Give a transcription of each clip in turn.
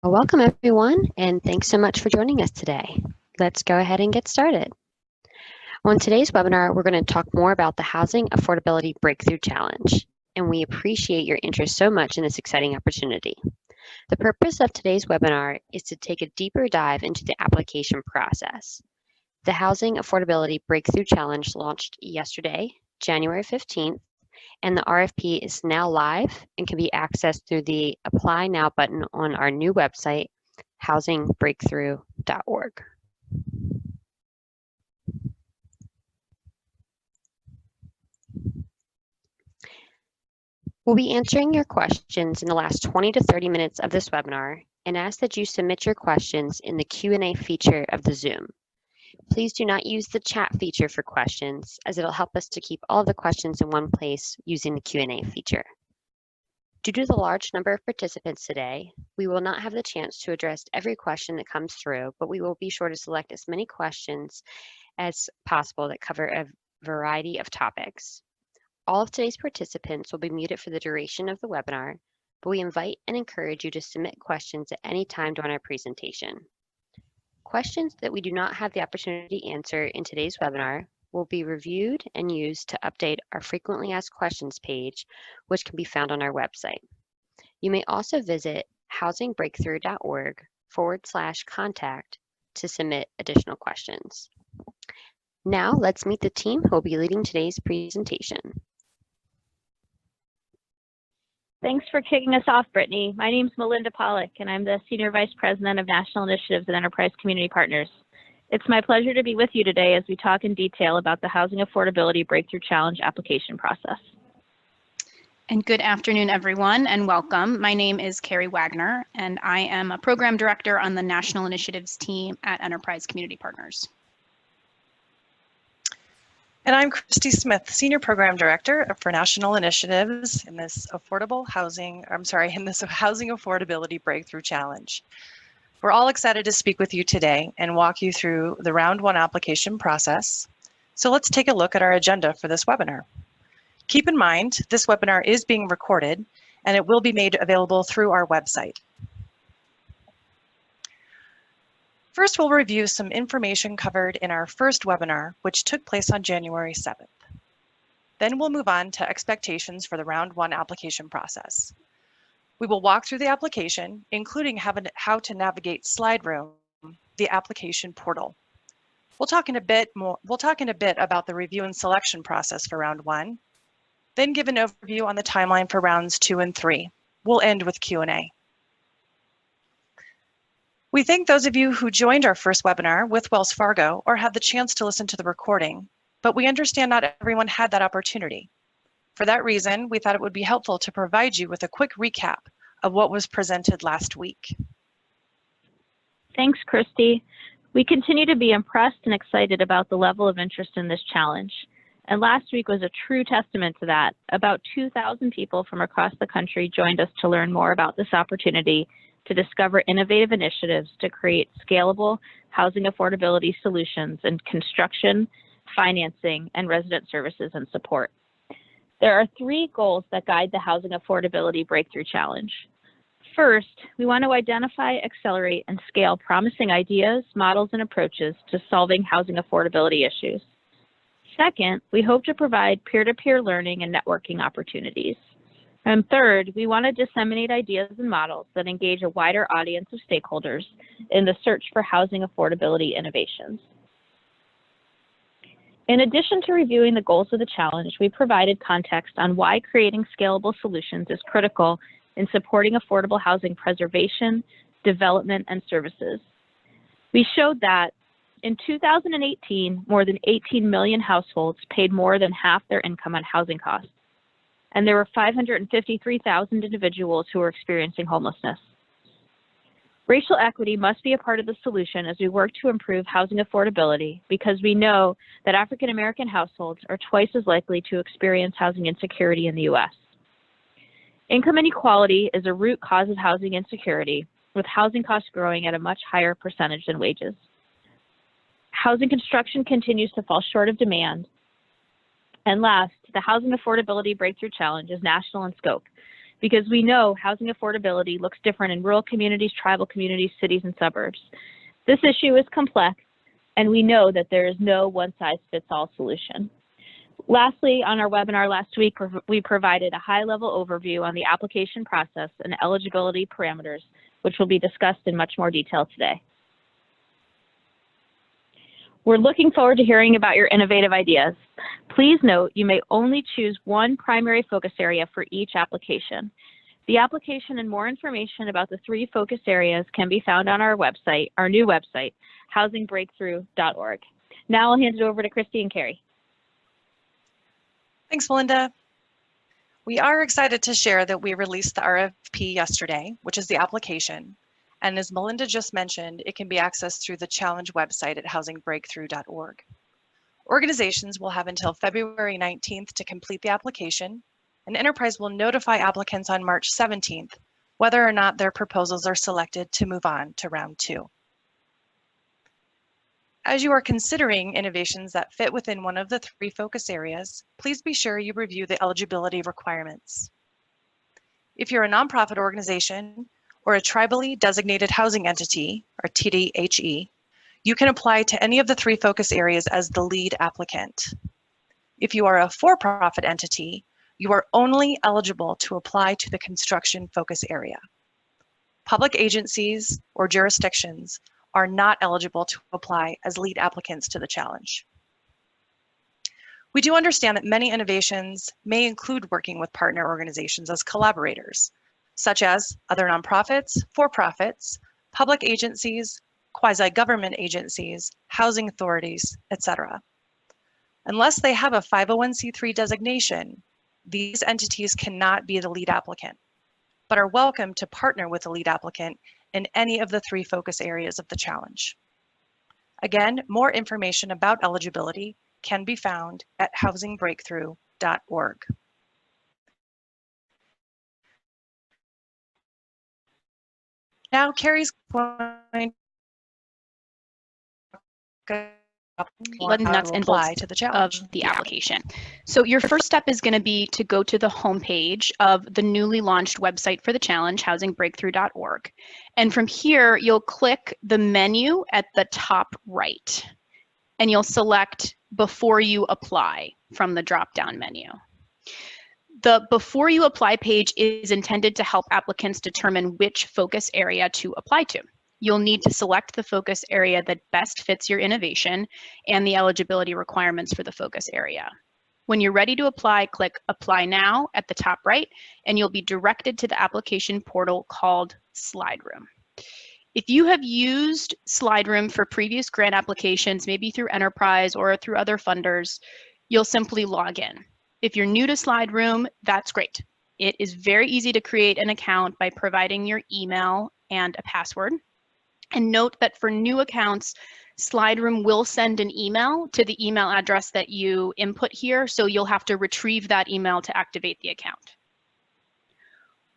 Well, welcome everyone, and thanks so much for joining us today. Let's go ahead and get started. On today's webinar, we're going to talk more about the Housing Affordability Breakthrough Challenge, and we appreciate your interest so much in this exciting opportunity. The purpose of today's webinar is to take a deeper dive into the application process. The Housing Affordability Breakthrough Challenge launched yesterday, January 15th, and the RFP is now live and can be accessed through the Apply Now button on our new website, housingbreakthrough.org. We'll be answering your questions in the last 20 to 30 minutes of this webinar and ask that you submit your questions in the Q&A feature of the Zoom. Please do not use the chat feature for questions, as it'll help us to keep all of the questions in one place using the Q&A feature. Due to the large number of participants today, we will not have the chance to address every question that comes through, but we will be sure to select as many questions as possible that cover a variety of topics. All of today's participants will be muted for the duration of the webinar, but we invite and encourage you to submit questions at any time during our presentation. Questions that we do not have the opportunity to answer in today's webinar will be reviewed and used to update our frequently asked questions page, which can be found on our website. You may also visit housingbreakthrough.org/contact to submit additional questions. Now let's meet the team who will be leading today's presentation. Thanks for kicking us off, Brittany. My name is Melinda Pollack, and I'm the Senior Vice President of National Initiatives at Enterprise Community Partners. It's my pleasure to be with you today as we talk in detail about the Housing Affordability Breakthrough Challenge application process. And good afternoon, everyone, and welcome. My name is Carrie Wagner, and I am a Program Director on the National Initiatives team at Enterprise Community Partners. And I'm Christy Smith, Senior Program Director for National Initiatives in this Housing Affordability Breakthrough Challenge. We're all excited to speak with you today and walk you through the round one application process. So let's take a look at our agenda for this webinar. Keep in mind, this webinar is being recorded and it will be made available through our website. First, we'll review some information covered in our first webinar, which took place on January 7th. Then we'll move on to expectations for the round one application process. We will walk through the application, including how to navigate Slide Room, the application portal. We'll talk in a bit about the review and selection process for round one, then give an overview on the timeline for rounds 2 and 3. We'll end with Q&A. We thank those of you who joined our first webinar with Wells Fargo or had the chance to listen to the recording, but we understand not everyone had that opportunity. For that reason, we thought it would be helpful to provide you with a quick recap of what was presented last week. Thanks, Christy. We continue to be impressed and excited about the level of interest in this challenge. And last week was a true testament to that. About 2,000 people from across the country joined us to learn more about this opportunity to discover innovative initiatives to create scalable housing affordability solutions in construction, financing, and resident services and support. There are 3 goals that guide the Housing Affordability Breakthrough Challenge. First, we want to identify, accelerate, and scale promising ideas, models, and approaches to solving housing affordability issues. Second, we hope to provide peer-to-peer learning and networking opportunities. And third, we want to disseminate ideas and models that engage a wider audience of stakeholders in the search for housing affordability innovations. In addition to reviewing the goals of the challenge, we provided context on why creating scalable solutions is critical in supporting affordable housing preservation, development, and services. We showed that in 2018, more than 18 million households paid more than half their income on housing costs, and there were 553,000 individuals who were experiencing homelessness. Racial equity must be a part of the solution as we work to improve housing affordability, because we know that African American households are twice as likely to experience housing insecurity in the U.S. Income inequality is a root cause of housing insecurity, with housing costs growing at a much higher percentage than wages. Housing construction continues to fall short of demand. And last, the Housing Affordability Breakthrough Challenge is national in scope, because we know housing affordability looks different in rural communities, tribal communities, cities, and suburbs. This issue is complex, and we know that there is no one-size-fits-all solution. Lastly, on our webinar last week, we provided a high-level overview on the application process and eligibility parameters, which will be discussed in much more detail today. We're looking forward to hearing about your innovative ideas. Please note you may only choose one primary focus area for each application. The application and more information about the 3 focus areas can be found on our website, our new website, housingbreakthrough.org. Now I'll hand it over to Christy and Carrie. Thanks, Melinda. We are excited to share that we released the RFP yesterday, which is the application. And as Melinda just mentioned, it can be accessed through the challenge website at housingbreakthrough.org. Organizations will have until February 19th to complete the application, and Enterprise will notify applicants on March 17th whether or not their proposals are selected to move on to round 2. As you are considering innovations that fit within one of the 3 focus areas, please be sure you review the eligibility requirements. If you're a nonprofit organization or a tribally designated housing entity, or TDHE, you can apply to any of the 3 focus areas as the lead applicant. If you are a for-profit entity, you are only eligible to apply to the construction focus area. Public agencies or jurisdictions are not eligible to apply as lead applicants to the challenge. We do understand that many innovations may include working with partner organizations as collaborators, such as other nonprofits, for-profits, public agencies, quasi-government agencies, housing authorities, etc. Unless they have a 501c3 designation, these entities cannot be the lead applicant, but are welcome to partner with the lead applicant in any of the 3 focus areas of the challenge. Again, more information about eligibility can be found at housingbreakthrough.org. Now, Carrie's going to nuts and bolts to the challenge of the application. So your first step is going to be to go to the homepage of the newly launched website for the challenge, housingbreakthrough.org. And from here, you'll click the menu at the top right, and you'll select Before You Apply from the drop-down menu. The Before You Apply page is intended to help applicants determine which focus area to apply to. You'll need to select the focus area that best fits your innovation and the eligibility requirements for the focus area. When you're ready to apply, click Apply Now at the top right, and you'll be directed to the application portal called SlideRoom. If you have used SlideRoom for previous grant applications, maybe through Enterprise or through other funders, you'll simply log in. If you're new to SlideRoom, that's great. It is very easy to create an account by providing your email and a password. And note that for new accounts, SlideRoom will send an email to the email address that you input here, so you'll have to retrieve that email to activate the account.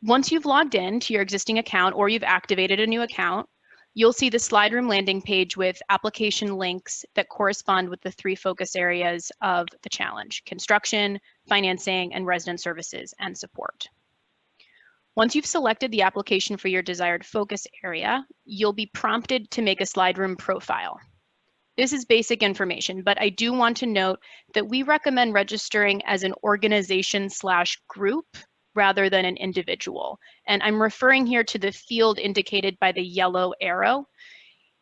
Once you've logged in to your existing account or you've activated a new account, you'll see the SlideRoom landing page with application links that correspond with the 3 focus areas of the challenge: construction, financing, and resident services and support. Once you've selected the application for your desired focus area, you'll be prompted to make a SlideRoom profile. This is basic information, but I do want to note that we recommend registering as an organization/group rather than an individual. And I'm referring here to the field indicated by the yellow arrow.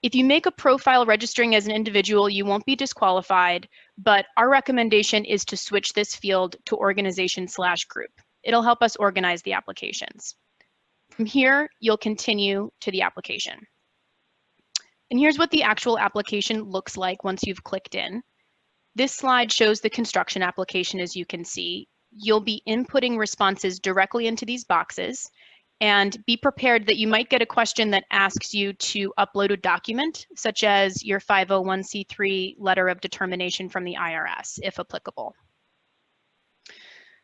If you make a profile registering as an individual, you won't be disqualified, but our recommendation is to switch this field to organization/group. It'll help us organize the applications. From here, you'll continue to the application. And here's what the actual application looks like once you've clicked in. This slide shows the construction application, as you can see. You'll be inputting responses directly into these boxes, and be prepared that you might get a question that asks you to upload a document, such as your 501c3 letter of determination from the IRS, if applicable.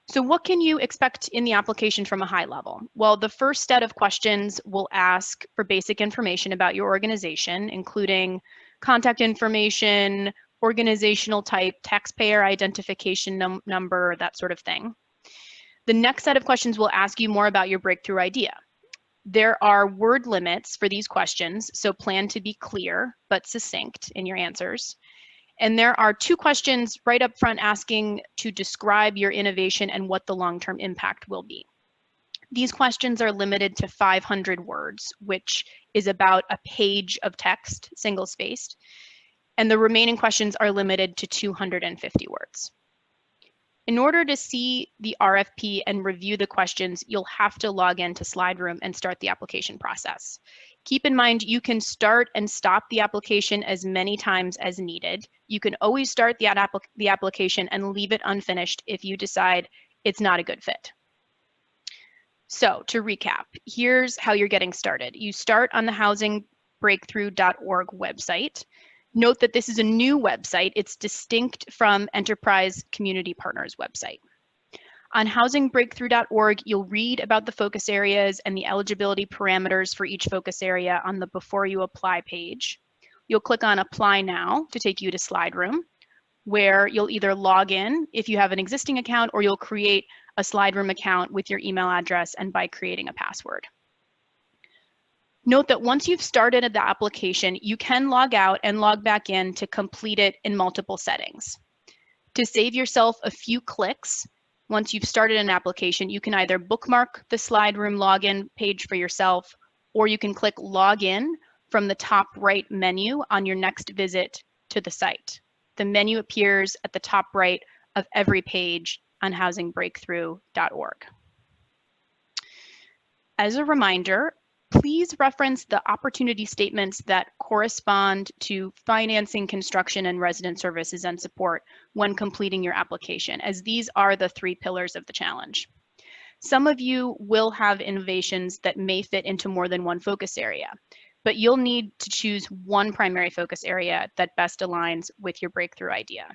So what can you expect in the application from a high level? Well, the first set of questions will ask for basic information about your organization, including contact information, organizational type, taxpayer identification number, that sort of thing. The next set of questions will ask you more about your breakthrough idea. There are word limits for these questions, so plan to be clear but succinct in your answers. And there are 2 questions right up front asking to describe your innovation and what the long-term impact will be. These questions are limited to 500 words, which is about a page of text, single-spaced, and the remaining questions are limited to 250 words. In order to see the RFP and review the questions, you'll have to log into SlideRoom and start the application process. Keep in mind, you can start and stop the application as many times as needed. You can always start the application and leave it unfinished if you decide it's not a good fit. So to recap, here's how you're getting started. You start on the housingbreakthrough.org website. Note that this is a new website. It's distinct from Enterprise Community Partners website. On housingbreakthrough.org, you'll read about the focus areas and the eligibility parameters for each focus area on the Before You Apply page. You'll click on Apply Now to take you to SlideRoom, where you'll either log in if you have an existing account, or you'll create a SlideRoom account with your email address and by creating a password. Note that once you've started the application, you can log out and log back in to complete it in multiple settings. To save yourself a few clicks, once you've started an application, you can either bookmark the SlideRoom login page for yourself, or you can click Login from the top right menu on your next visit to the site. The menu appears at the top right of every page on housingbreakthrough.org. As a reminder, please reference the opportunity statements that correspond to financing, construction, and resident services and support when completing your application, as these are the 3 pillars of the challenge. Some of you will have innovations that may fit into more than one focus area, but you'll need to choose one primary focus area that best aligns with your breakthrough idea.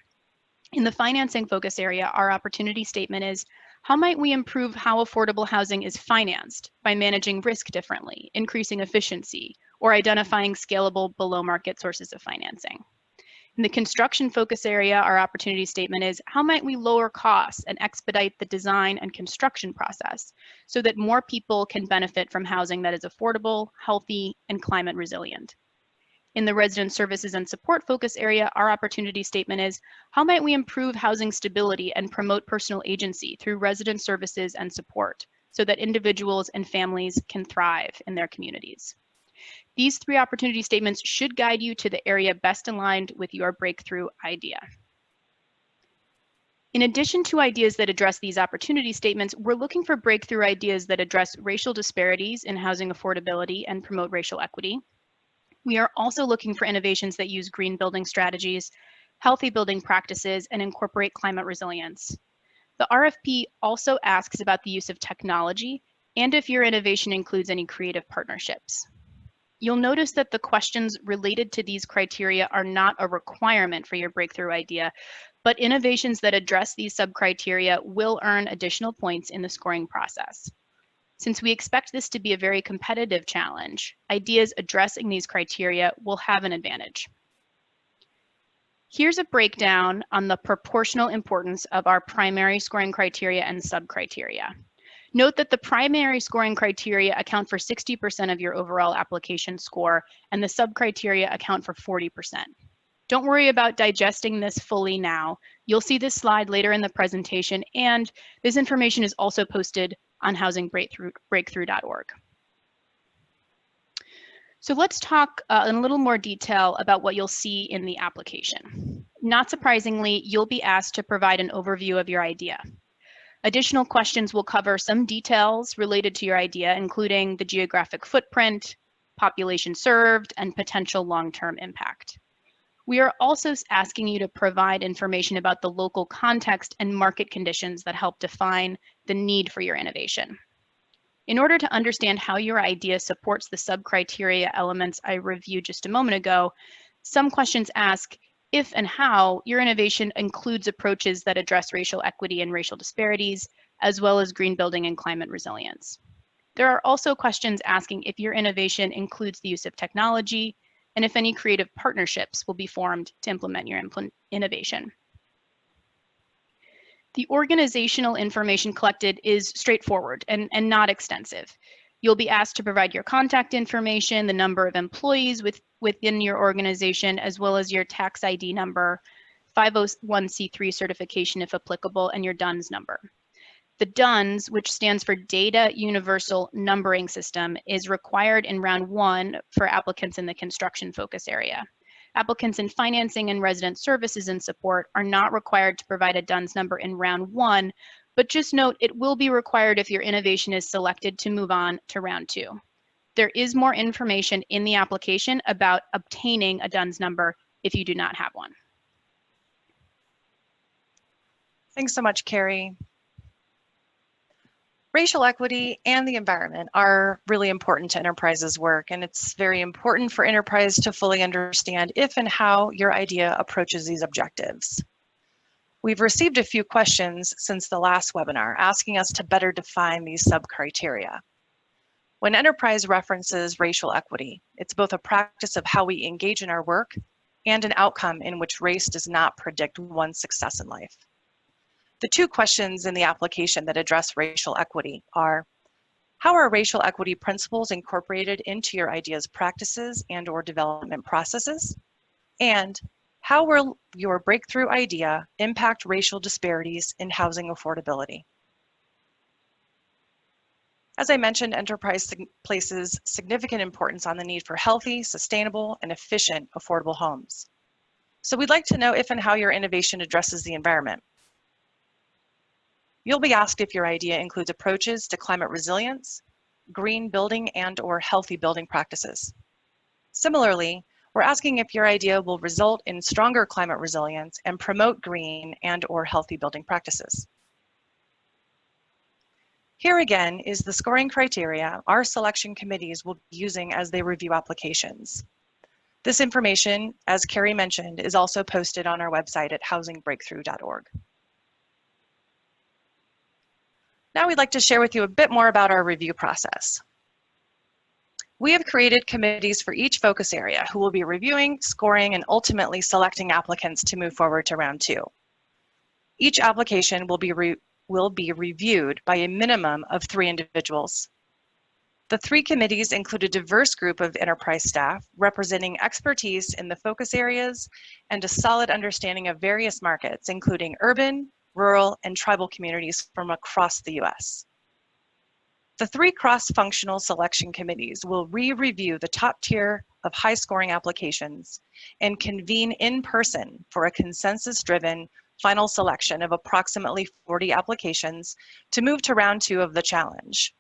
In the financing focus area, our opportunity statement is, how might we improve how affordable housing is financed by managing risk differently, increasing efficiency, or identifying scalable below-market sources of financing? In the construction focus area, our opportunity statement is, how might we lower costs and expedite the design and construction process so that more people can benefit from housing that is affordable, healthy, and climate resilient? In the resident services and support focus area, our opportunity statement is, how might we improve housing stability and promote personal agency through resident services and support so that individuals and families can thrive in their communities? These 3 opportunity statements should guide you to the area best aligned with your breakthrough idea. In addition to ideas that address these opportunity statements, we're looking for breakthrough ideas that address racial disparities in housing affordability and promote racial equity. We are also looking for innovations that use green building strategies, healthy building practices, and incorporate climate resilience. The RFP also asks about the use of technology and if your innovation includes any creative partnerships. You'll notice that the questions related to these criteria are not a requirement for your breakthrough idea, but innovations that address these sub-criteria will earn additional points in the scoring process. Since we expect this to be a very competitive challenge, ideas addressing these criteria will have an advantage. Here's a breakdown on the proportional importance of our primary scoring criteria and sub-criteria. Note that the primary scoring criteria account for 60% of your overall application score, and the sub-criteria account for 40%. Don't worry about digesting this fully now. You'll see this slide later in the presentation, and this information is also posted on housingbreakthrough.org. So let's talk in a little more detail about what you'll see in the application. Not surprisingly, you'll be asked to provide an overview of your idea. Additional questions will cover some details related to your idea, including the geographic footprint, population served, and potential long-term impact. We are also asking you to provide information about the local context and market conditions that help define the need for your innovation. In order to understand how your idea supports the sub-criteria elements I reviewed just a moment ago, some questions ask if and how your innovation includes approaches that address racial equity and racial disparities, as well as green building and climate resilience. There are also questions asking if your innovation includes the use of technology, and if any creative partnerships will be formed to implement your innovation. The organizational information collected is straightforward and not extensive. You'll be asked to provide your contact information, the number of employees within your organization, as well as your tax ID number, 501c3 certification if applicable, and your DUNS number. The DUNS, which stands for Data Universal Numbering System, is required in round 1 for applicants in the construction focus area. Applicants in financing and resident services and support are not required to provide a DUNS number in round 1, but just note it will be required if your innovation is selected to move on to round 2. There is more information in the application about obtaining a DUNS number if you do not have one. Thanks so much, Carrie. Racial equity and the environment are really important to enterprises' work, and it's very important for enterprise to fully understand if and how your idea approaches these objectives. We've received a few questions since the last webinar asking us to better define these sub-criteria. When enterprise references racial equity, it's both a practice of how we engage in our work and an outcome in which race does not predict one's success in life. The two questions in the application that address racial equity are, how are racial equity principles incorporated into your idea's practices and/or development processes? And how will your breakthrough idea impact racial disparities in housing affordability? As I mentioned, enterprise places significant importance on the need for healthy, sustainable, and efficient affordable homes. So we'd like to know if and how your innovation addresses the environment. You'll be asked if your idea includes approaches to climate resilience, green building and/or healthy building practices. Similarly, we're asking if your idea will result in stronger climate resilience and promote green and/or healthy building practices. Here again is the scoring criteria our selection committees will be using as they review applications. This information, as Carrie mentioned, is also posted on our website at housingbreakthrough.org. Now we'd like to share with you a bit more about our review process. We have created committees for each focus area who will be reviewing, scoring, and ultimately selecting applicants to move forward to round 2. Each application will be reviewed by a minimum of 3 individuals. The 3 committees include a diverse group of enterprise staff representing expertise in the focus areas and a solid understanding of various markets, including urban, rural, and tribal communities from across the U.S. The 3 cross-functional selection committees will re-review the top tier of high-scoring applications and convene in person for a consensus-driven final selection of approximately 40 applications to move to round 2 of the challenge.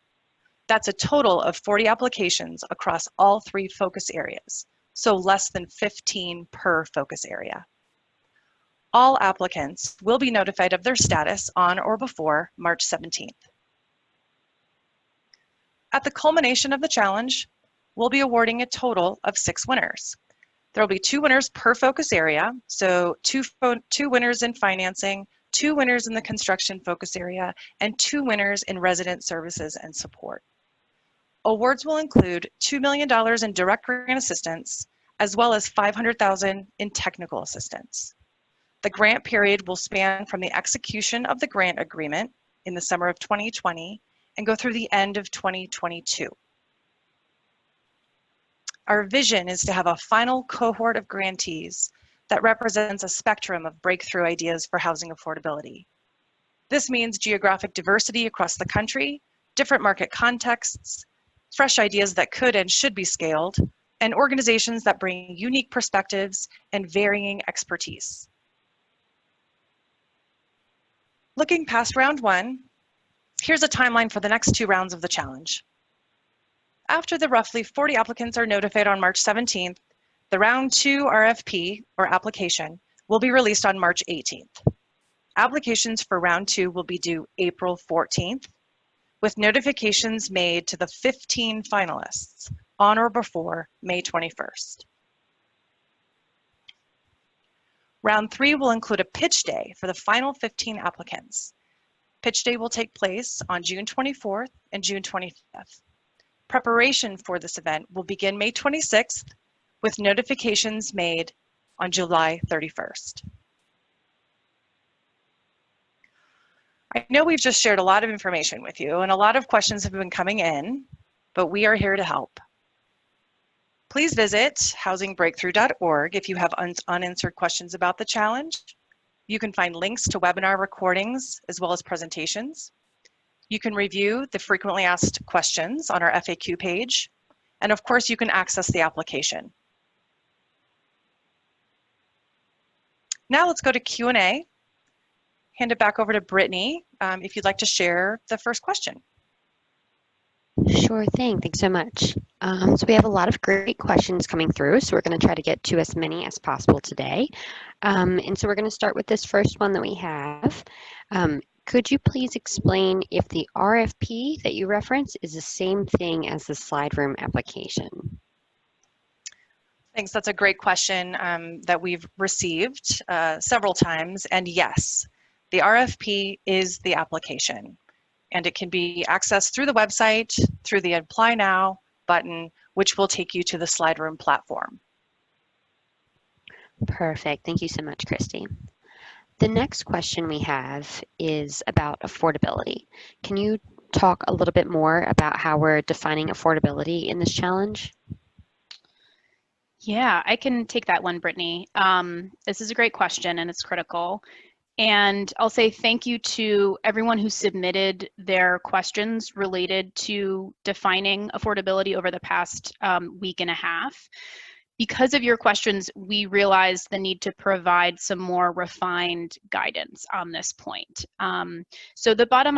That's a total of 40 applications across all 3 focus areas, so less than 15 per focus area. All applicants will be notified of their status on or before March 17th. At the culmination of the challenge, we'll be awarding a total of 6 winners. There will be 2 winners per focus area, so 2 winners in financing, 2 winners in the construction focus area, and 2 winners in resident services and support. Awards will include $2 million in direct grant assistance, as well as $500,000 in technical assistance. The grant period will span from the execution of the grant agreement in the summer of 2020 and go through the end of 2022. Our vision is to have a final cohort of grantees that represents a spectrum of breakthrough ideas for housing affordability. This means geographic diversity across the country, different market contexts, fresh ideas that could and should be scaled, and organizations that bring unique perspectives and varying expertise. Looking past round 1, here's a timeline for the next 2 rounds of the challenge. After the roughly 40 applicants are notified on March 17th, the round 2 RFP, or application, will be released on March 18th. Applications for round 2 will be due April 14th, with notifications made to the 15 finalists on or before May 21st. Round 3 will include a pitch day for the final 15 applicants. Pitch day will take place on June 24th and June 25th. Preparation for this event will begin May 26th, with notifications made on July 31st. I know we've just shared a lot of information with you and a lot of questions have been coming in, but we are here to help. Please visit housingbreakthrough.org if you have unanswered questions about the challenge. You can find links to webinar recordings as well as presentations. You can review the frequently asked questions on our FAQ page. And of course, you can access the application. Now let's go to Q&A. Hand it back over to Brittany if you'd like to share the first question. Sure thing. Thanks so much. So we have a lot of great questions coming through, so we're going to try to get to as many as possible today. And so we're going to start with this first one that we have. Could you please explain if the RFP that you reference is the same thing as the slide room application? Thanks. That's a great question that we've received several times. And yes, the RFP is the application. And it can be accessed through the website, through the Apply Now button, which will take you to the slide room platform. Perfect. Thank you so much, Christy. The next question we have is about affordability. Can you talk a little bit more about how we're defining affordability in this challenge? Yeah, I can take that one, Brittany. This is a great question and it's critical. And I'll say thank you to everyone who submitted their questions related to defining affordability over the past week and a half. Because of your questions, we realized the need to provide some more refined guidance on this point. So the bottom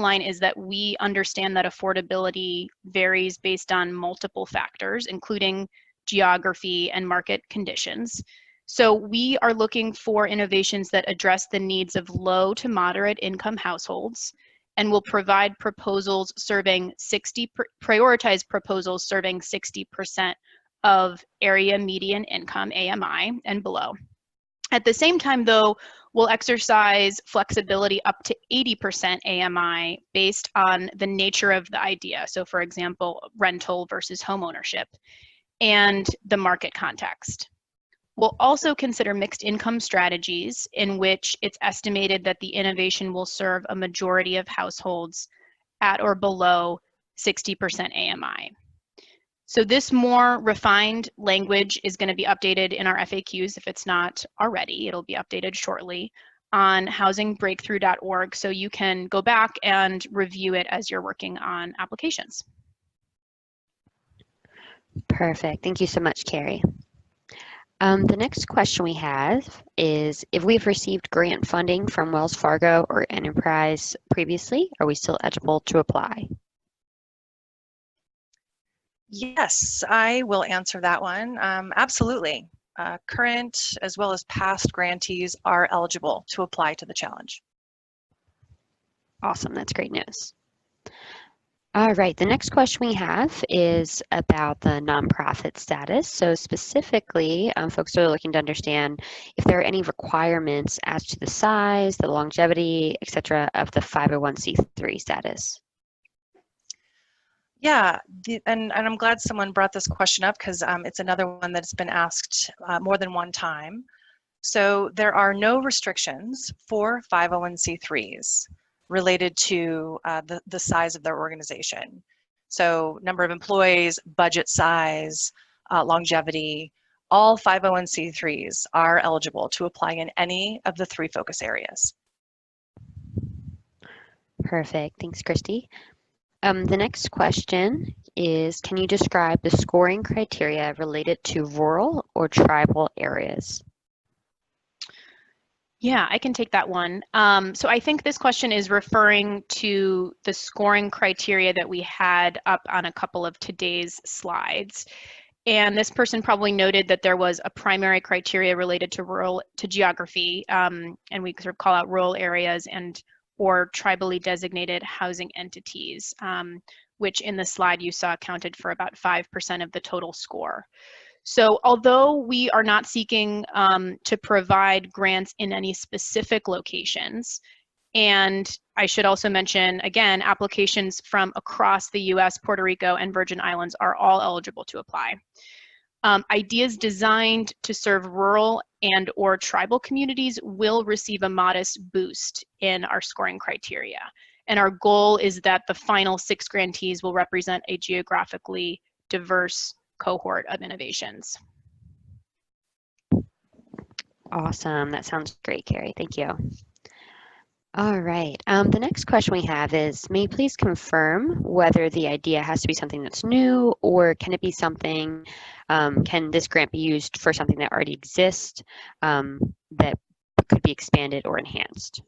line is that we understand that affordability varies based on multiple factors, including geography and market conditions. So we are looking for innovations that address the needs of low to moderate income households and will provide proposals serving prioritize proposals serving 60% of area median income, AMI, and below. At the same time, though, we'll exercise flexibility up to 80% AMI based on the nature of the idea. So for example, rental versus home ownership and the market context. We'll also consider mixed income strategies in which it's estimated that the innovation will serve a majority of households at or below 60% AMI. So this more refined language is going to be updated in our FAQs if it's not already. It'll be updated shortly on housingbreakthrough.org, so you can go back and review it as you're working on applications. Perfect. Thank you so much, Carrie. The next question we have is, if we've received grant funding from Wells Fargo or Enterprise previously, are we still eligible to apply? Yes, I will answer that one. Absolutely. Current as well as past grantees are eligible to apply to the challenge. Awesome. That's great news. All right, the next question we have is about the nonprofit status. So specifically, folks are looking to understand if there are any requirements as to the size, the longevity, et cetera, of the 501c3 status. Yeah, and I'm glad someone brought this question up because it's another one that's been asked more than one time. So there are no restrictions for 501c3s related to the size of their organization. So number of employees, budget size, longevity, all 501c3s are eligible to apply in any of the 3 focus areas. Perfect. Thanks, Christy. The next question is, can you describe the scoring criteria related to rural or tribal areas? Yeah, I can take that one. So I think this question is referring to the scoring criteria that we had up on a couple of today's slides. And this person probably noted that there was a primary criteria related to geography, and we sort of call out rural areas or tribally designated housing entities, which in the slide you saw accounted for about 5% of the total score. So although we are not seeking to provide grants in any specific locations, and I should also mention, again, applications from across the US, Puerto Rico, and Virgin Islands are all eligible to apply. Ideas designed to serve rural and or tribal communities will receive a modest boost in our scoring criteria. And our goal is that the final 6 grantees will represent a geographically diverse cohort of innovations. Awesome. That sounds great, Carrie. Thank you. All right. The next question we have is, may you please confirm whether the idea has to be something that's new, or can it be something, can this grant be used for something that already exists that could be expanded or enhanced?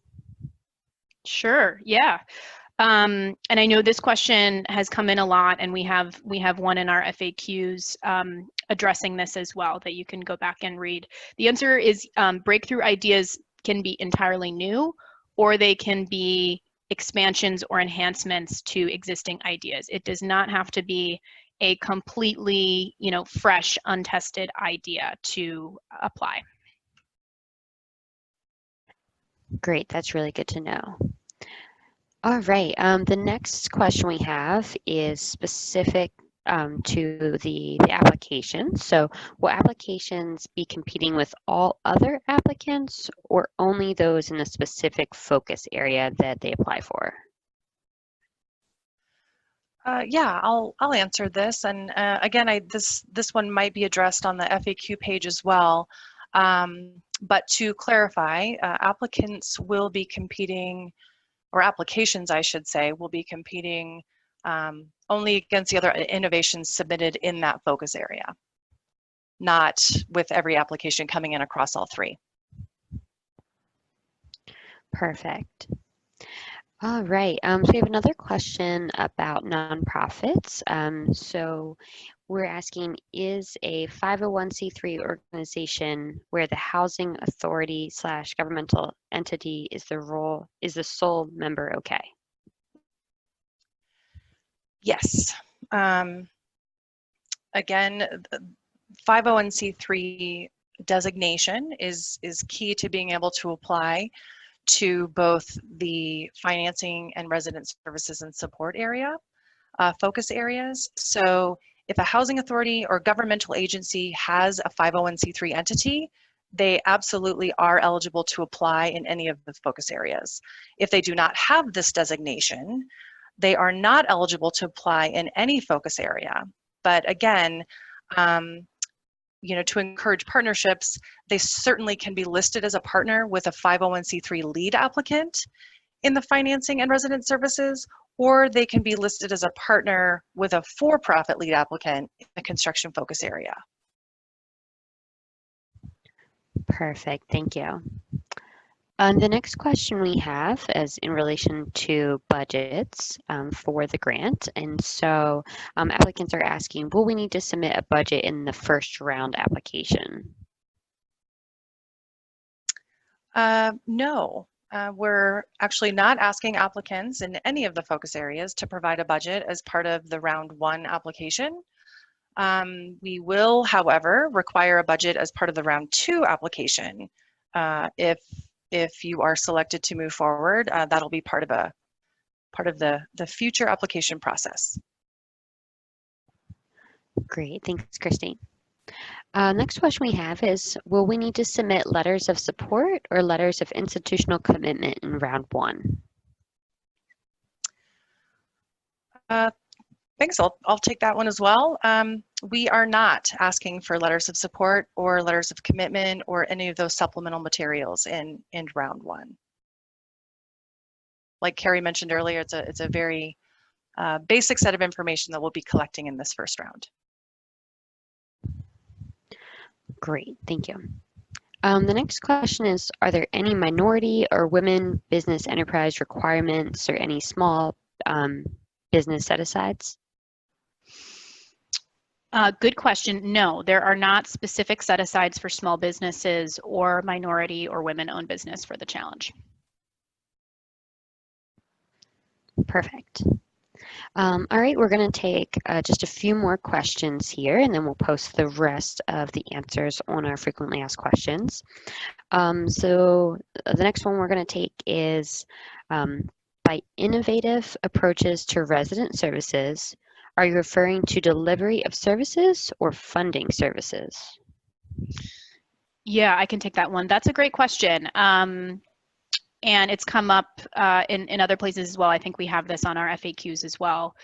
Sure, yeah. And I know this question has come in a lot, and we have one in our FAQs addressing this as well that you can go back and read. The answer is breakthrough ideas can be entirely new, or they can be expansions or enhancements to existing ideas. It does not have to be a completely, fresh, untested idea to apply. Great, that's really good to know. All right, the next question we have is specific to the application. So will applications be competing with all other applicants, or only those in a specific focus area that they apply for? Yeah, I'll answer this. And again, this one might be addressed on the FAQ page as well. But to clarify, applicants will be competing, or applications, I should say, will be competing only against the other innovations submitted in that focus area, not with every application coming in across all 3. Perfect. All right, so we have another question about nonprofits. So we're asking, is a 501c3 organization where the housing authority / governmental entity is the sole member okay? Yes. Again, 501c3 designation is key to being able to apply to both the financing and resident services and support area, focus areas. So if a housing authority or governmental agency has a 501c3 entity, they absolutely are eligible to apply in any of the focus areas. If they do not have this designation, they are not eligible to apply in any focus area. But again, to encourage partnerships, they certainly can be listed as a partner with a 501c3 lead applicant in the financing and resident services, or they can be listed as a partner with a for-profit lead applicant in the construction focus area. Perfect, thank you. The next question we have is in relation to budgets for the grant. And so applicants are asking, will we need to submit a budget in the first round application? No, we're actually not asking applicants in any of the focus areas to provide a budget as part of the round 1 application. We will, however, require a budget as part of the round 2 application. If you are selected to move forward, that'll be part of the future application process. Great, thanks, Christine. Next question we have is, will we need to submit letters of support or letters of institutional commitment in round 1? Thanks, I'll take that one as well. We are not asking for letters of support or letters of commitment or any of those supplemental materials in round 1. Like Carrie mentioned earlier, it's a very basic set of information that we'll be collecting in this first round. Great, thank you. The next question is, are there any minority or women business enterprise requirements or any small business set-asides? Good question. No, there are not specific set-asides for small businesses or minority or women-owned business for the challenge. Perfect. All right, we're going to take just a few more questions here, and then we'll post the rest of the answers on our frequently asked questions. So the next one we're going to take is, by innovative approaches to resident services, Are you referring to delivery of services or funding services? Yeah, I can take that one. That's a great question. And it's come up in other places as well. I think we have this on our FAQs as well.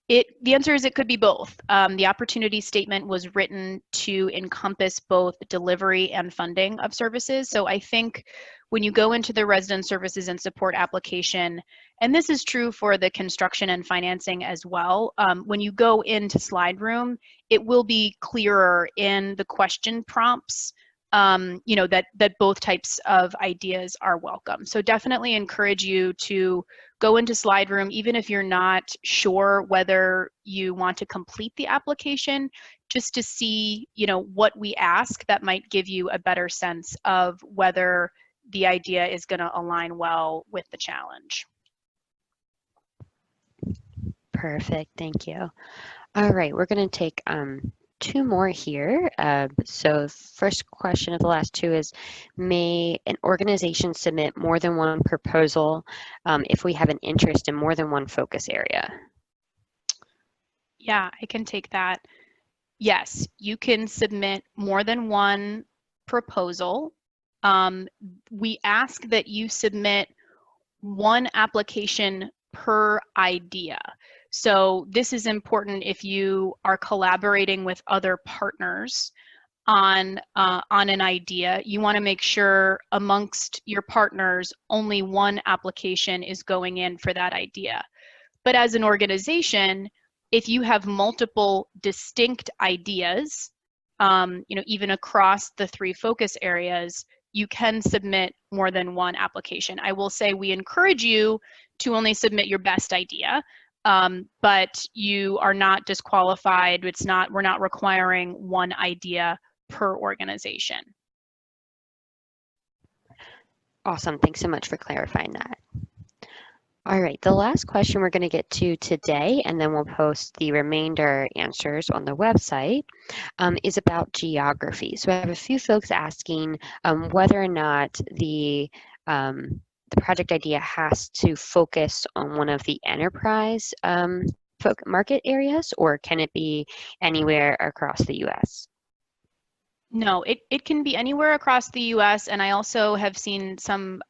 The answer is it could be both. The opportunity statement was written to encompass both delivery and funding of services. So I think when you go into the resident services and support application, and this is true for the construction and financing as well, when you go into Slide Room, it will be clearer in the question prompts, that both types of ideas are welcome. So definitely encourage you to go into Slide Room, even if you're not sure whether you want to complete the application, just to see, what we ask that might give you a better sense of whether the idea is going to align well with the challenge. Perfect, thank you. All right, we're going to take 2 more here. So first question of the last 2 is, may an organization submit more than one proposal if we have an interest in more than one focus area? Yeah, I can take that. Yes, you can submit more than one proposal. We ask that you submit one application per idea. So this is important if you are collaborating with other partners on an idea. You want to make sure amongst your partners only one application is going in for that idea. But as an organization, if you have multiple distinct ideas, even across the 3 focus areas, you can submit more than one application. I will say we encourage you to only submit your best idea, but you are not disqualified. We're not requiring one idea per organization. Awesome, thanks so much for clarifying that. All right, the last question we're going to get to today, and then we'll post the remainder answers on the website, is about geography. So I have a few folks asking whether or not the project idea has to focus on one of the enterprise market areas, or can it be anywhere across the U.S.? No, it can be anywhere across the U.S., and I also have seen some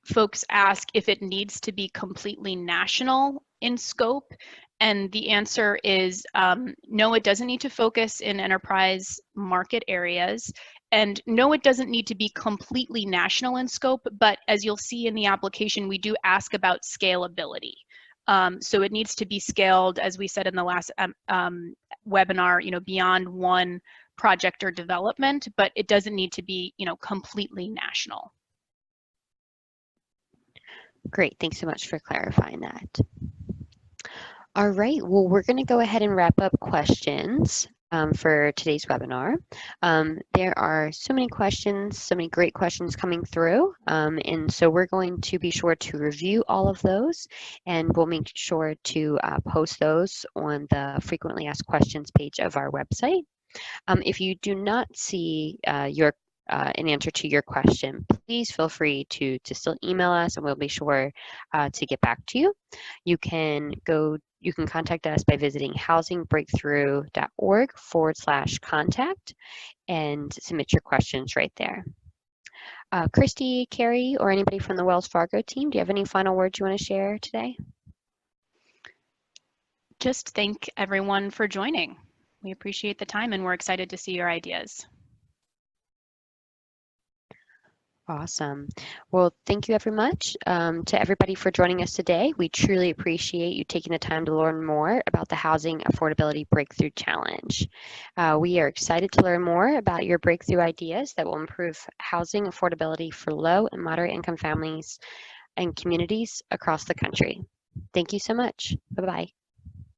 folks ask if it needs to be completely national in scope, and the answer is no, it doesn't need to focus in enterprise market areas, and no, it doesn't need to be completely national in scope, but as you'll see in the application, we do ask about scalability. So it needs to be scaled, as we said in the last webinar, beyond one project or development, but it doesn't need to be, completely national. Great, thanks so much for clarifying that. All right, well, we're going to go ahead and wrap up questions for today's webinar. There are so many questions, so many great questions coming through, and so we're going to be sure to review all of those, and we'll make sure to post those on the frequently asked questions page of our website. If you do not see an answer to your question, please feel free to still email us, and we'll be sure to get back to you. You can contact us by visiting housingbreakthrough.org/contact and submit your questions right there. Christy, Carrie, or anybody from the Wells Fargo team, do you have any final words you want to share today? Just thank everyone for joining. We appreciate the time, and we're excited to see your ideas. Awesome. Well, thank you very much to everybody for joining us today. We truly appreciate you taking the time to learn more about the Housing Affordability Breakthrough Challenge. We are excited to learn more about your breakthrough ideas that will improve housing affordability for low and moderate income families and communities across the country. Thank you so much. Bye-bye.